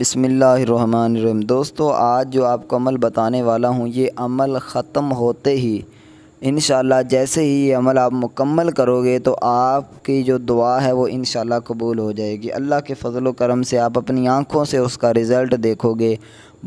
بسم اللہ الرحمن الرحیم۔ دوستو، آج جو آپ کو عمل بتانے والا ہوں، یہ عمل ختم ہوتے ہی انشاءاللہ جیسے ہی یہ عمل آپ مکمل کرو گے تو آپ کی جو دعا ہے وہ انشاءاللہ قبول ہو جائے گی۔ اللہ کے فضل و کرم سے آپ اپنی آنکھوں سے اس کا رزلٹ دیکھو گے۔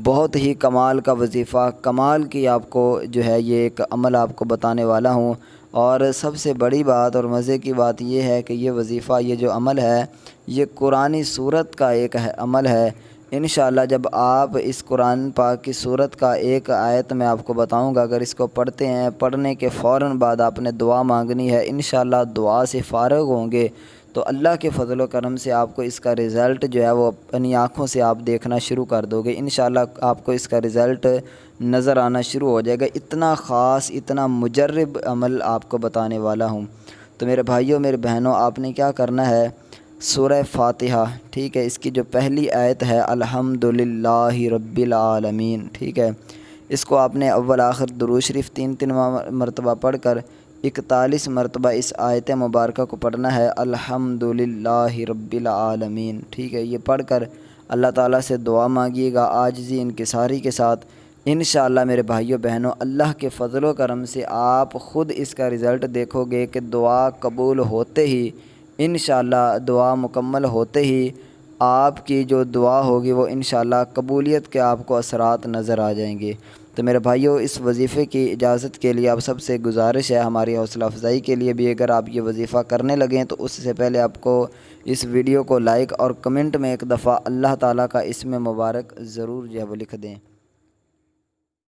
بہت ہی کمال کا وظیفہ، کمال کی آپ کو جو ہے یہ ایک عمل آپ کو بتانے والا ہوں۔ اور سب سے بڑی بات اور مزے کی بات یہ ہے کہ یہ وظیفہ، یہ جو عمل ہے، یہ قرآنی سورت کا ایک عمل ہے۔ انشاءاللہ جب آپ اس قرآن پاک کی سورت کا ایک آیت میں آپ کو بتاؤں گا، اگر اس کو پڑھتے ہیں، پڑھنے کے فوراً بعد آپ نے دعا مانگنی ہے، انشاءاللہ دعا سے فارغ ہوں گے تو اللہ کے فضل و کرم سے آپ کو اس کا رزلٹ جو ہے وہ اپنی آنکھوں سے آپ دیکھنا شروع کر دو گے۔ انشاءاللہ آپ کو اس کا رزلٹ نظر آنا شروع ہو جائے گا۔ اتنا خاص، اتنا مجرب عمل آپ کو بتانے والا ہوں۔ تو میرے بھائیوں، میرے بہنوں، آپ نے کیا کرنا ہے، سورہ فاتحہ، ٹھیک ہے، اس کی جو پہلی آیت ہے الحمدللہ رب العالمین، ٹھیک ہے، اس کو آپ نے اول آخر درود شریف تین مرتبہ پڑھ کر 41 مرتبہ اس آیت مبارکہ کو پڑھنا ہے، الحمدللہ رب العالمین، ٹھیک ہے۔ یہ پڑھ کر اللہ تعالیٰ سے دعا مانگیے گا عاجزی انکساری کے ساتھ۔ انشاءاللہ میرے بھائیوں بہنوں، اللہ کے فضل و کرم سے آپ خود اس کا رزلٹ دیکھو گے کہ دعا قبول ہوتے ہی، انشاءاللہ دعا مکمل ہوتے ہی آپ کی جو دعا ہوگی وہ انشاءاللہ قبولیت کے آپ کو اثرات نظر آ جائیں گے۔ تو میرے بھائیوں، اس وظیفے کی اجازت کے لیے آپ سب سے گزارش ہے، ہماری حوصلہ افزائی کے لیے بھی، اگر آپ یہ وظیفہ کرنے لگیں تو اس سے پہلے آپ کو اس ویڈیو کو لائک اور کمنٹ میں ایک دفعہ اللہ تعالیٰ کا اسم مبارک ضرور جو ہے وہ لکھ دیں۔